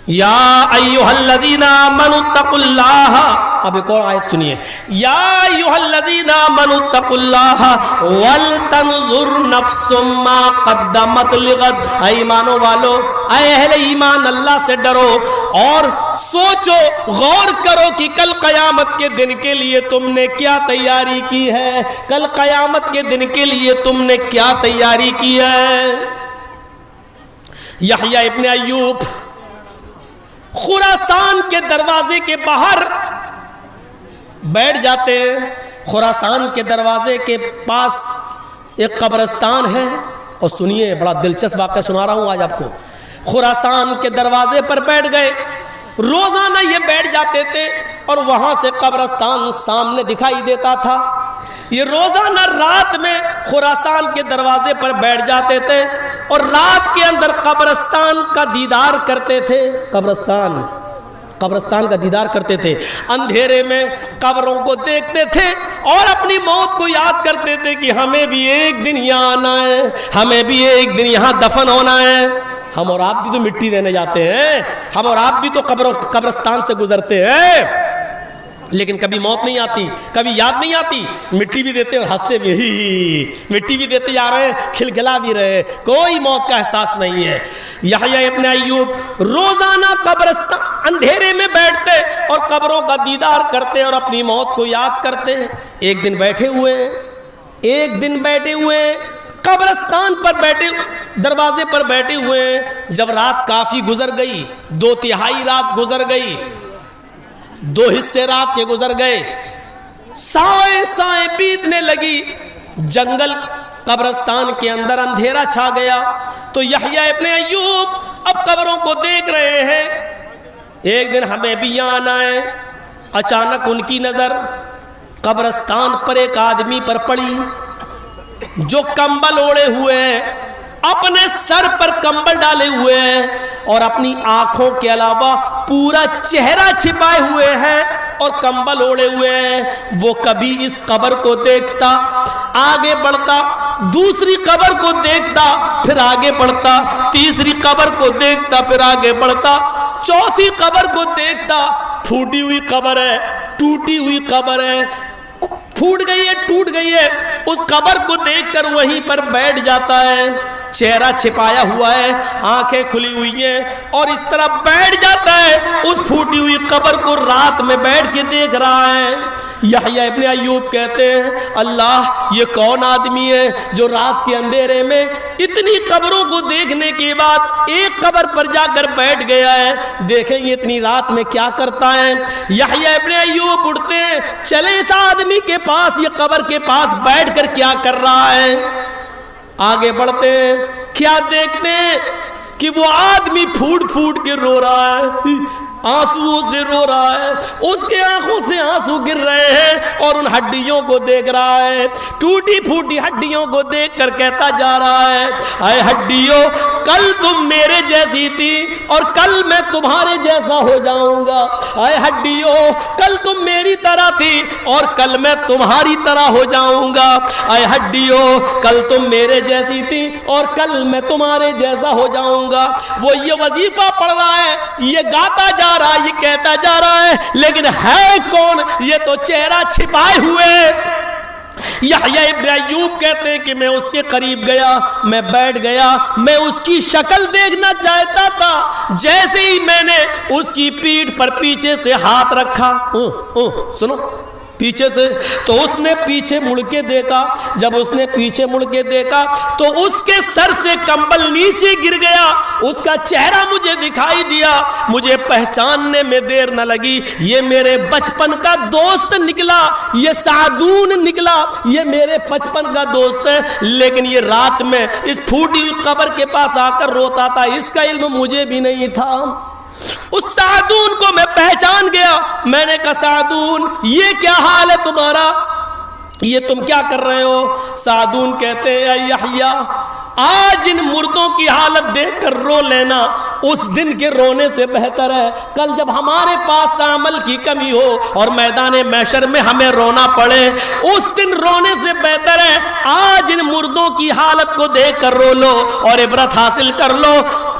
یا ایھا الذین آمنوا اتقوا اللہ. اب ایک اور آیت سنیے. یا ایھا الذین آمنوا اتقوا اللہ ولتنظر نفس ما قدمت لغد. اے ایمانو والو، اے اہل ایمان، اللہ سے ڈرو اور سوچو، غور کرو کہ کل قیامت کے دن کے لیے تم نے کیا تیاری کی ہے. کل قیامت کے دن کے لیے تم نے کیا تیاری کی ہے. یحییٰ ابن ایوب خراسان کے دروازے کے باہر بیٹھ جاتے ہیں. خراسان کے دروازے کے پاس ایک قبرستان ہے، اور سنیے بڑا دلچسپ واقعہ سنا رہا ہوں آج آپ کو. خراسان کے دروازے پر بیٹھ گئے، روزانہ یہ بیٹھ جاتے تھے اور وہاں سے قبرستان سامنے دکھائی دیتا تھا. یہ روزانہ رات میں خراسان کے دروازے پر بیٹھ جاتے تھے اور رات کے اندر قبرستان کا دیدار کرتے تھے. قبرستان کا دیدار کرتے تھے. اندھیرے میں قبروں کو دیکھتے تھے اور اپنی موت کو یاد کرتے تھے کہ ہمیں بھی ایک دن یہاں آنا ہے، ہمیں بھی ایک دن یہاں دفن ہونا ہے. ہم اور آپ بھی تو مٹی دینے جاتے ہیں، ہم اور آپ بھی تو قبرستان سے گزرتے ہیں، لیکن کبھی موت نہیں آتی، کبھی یاد نہیں آتی. مٹی بھی دیتے اور ہنستے بھی، مٹی بھی دیتے جا رہے ہیں، کھلکھلا بھی رہے، کوئی موت کا احساس نہیں ہے. یحییٰ ابن ایوب روزانہ قبرستان اندھیرے میں بیٹھتے اور قبروں کا دیدار کرتے اور اپنی موت کو یاد کرتے. ایک دن بیٹھے ہوئے قبرستان پر بیٹھے، دروازے پر بیٹھے ہوئے. جب رات کافی گزر گئی، 2/3 رات گزر گئی، 2 حصے رات کے گزر گئے، سائیں بیتنے لگی، جنگل قبرستان کے اندر اندھیرا چھا گیا. تو یحییٰ ابن ایوب اب قبروں کو دیکھ رہے ہیں. ایک دن ہمیں بھی یہاں آنا ہے. اچانک ان کی نظر قبرستان پر ایک آدمی پر پڑی جو کمبل اوڑے ہوئے ہیں، اپنے سر پر کمبل ڈالے ہوئے ہیں اور اپنی آنکھوں کے علاوہ پورا چہرہ چھپائے ہوئے ہیں اور کمبل اوڑے ہوئے ہیں. وہ کبھی اس قبر کو دیکھتا، آگے بڑھتا، دوسری قبر کو دیکھتا، پھر آگے بڑھتا، تیسری قبر کو دیکھتا، پھر آگے بڑھتا، چوتھی قبر کو دیکھتا. پھوٹی ہوئی قبر ہے، ٹوٹی ہوئی قبر ہے، پھوٹ گئی ہے، اس قبر کو دیکھ کر وہیں پر بیٹھ جاتا ہے. چہرہ چھپایا ہوا ہے، آنکھیں کھلی ہوئی ہیں، اور اس طرح بیٹھ جاتا ہے. اس پھوٹی ہوئی قبر کو رات میں بیٹھ کے دیکھ رہا ہے. یحییٰ ابن ایوب کہتے ہیں، اللہ، یہ کون آدمی ہے جو رات کے اندھیرے میں اتنی قبروں کو دیکھنے کے بعد ایک قبر پر جا کر بیٹھ گیا ہے. دیکھیں یہ اتنی رات میں کیا کرتا ہے. یحییٰ ابن ایوب اٹھتے ہیں، چلے اس آدمی کے پاس، یہ قبر کے پاس بیٹھ کر کیا کر رہا ہے. آگے بڑھتے ہیں، کیا دیکھتے ہیں کہ وہ آدمی پھوٹ پھوٹ کے رو رہا ہے، آنسو سے رو رہا ہے، اس کے آنکھوں سے آنسو گر رہے ہیں اور ان ہڈیوں کو دیکھ رہا ہے. ٹوٹی پھوٹی ہڈیوں کو دیکھ کر کہتا جا رہا ہے، اے ہڈیوں، کل تم میرے جیسی تھی اور کل میں تمہارے جیسا ہو جاؤں گا. اے ہڈیوں، کل تم میری طرح تھی اور کل میں تمہاری طرح ہو جاؤں گا. اے ہڈیوں، کل تم میرے جیسی تھی اور کل میں تمہارے جیسا ہو جاؤں گا. وہ یہ وظیفہ پڑھ رہا ہے، یہ گاتا جا رہا ہے، یہ کہتا جا رہا ہے، لیکن ہے کون؟ یہ تو چہرہ چھپائے ہوئے. یحییٰ ابن ایوب کہتے ہیں کہ میں اس کے قریب گیا، میں بیٹھ گیا، میں اس کی شکل دیکھنا چاہتا تھا. جیسے ہی میں نے اس کی پیٹھ پر پیچھے سے ہاتھ رکھا، سنو، پیچھے سے، تو اس نے پیچھے مڑ کے دیکھا. جب اس نے پیچھے مڑ کے دیکھا تو اس کے سر سے کمبل نیچے گر گیا. اس کا چہرہ مجھے دکھائی دیا. مجھے پہچاننے میں دیر نہ لگی. یہ میرے بچپن کا دوست نکلا، یہ سعدون نکلا، یہ میرے بچپن کا دوست ہے. لیکن یہ رات میں اس پھوٹی ہوئی قبر کے پاس آ کر روتا تھا، اس کا علم مجھے بھی نہیں تھا. اس سعدون کو میں پہچان گیا. میں نے کہا، سعدون، یہ کیا حال ہے تمہارا؟ یہ تم کیا کر رہے ہو؟ سعدون کہتے ہیں، اے یحییٰ، آج ان مردوں کی حالت دیکھ کر رو لینا اس دن کے رونے سے بہتر ہے. کل جب ہمارے پاس عمل کی کمی ہو اور میدان محشر میں ہمیں رونا پڑے، اس دن رونے سے بہتر ہے آج ان مردوں کی حالت کو دیکھ کر رو لو اور عبرت حاصل کر لو.